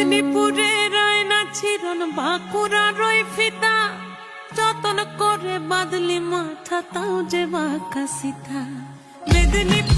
মেদিনীপুরে রায়না চিরন বাঁকুড়া রই ফিতা যতন করে বাদলি মাথা তাও যে বাঁকা সিথা মেদিনীপুর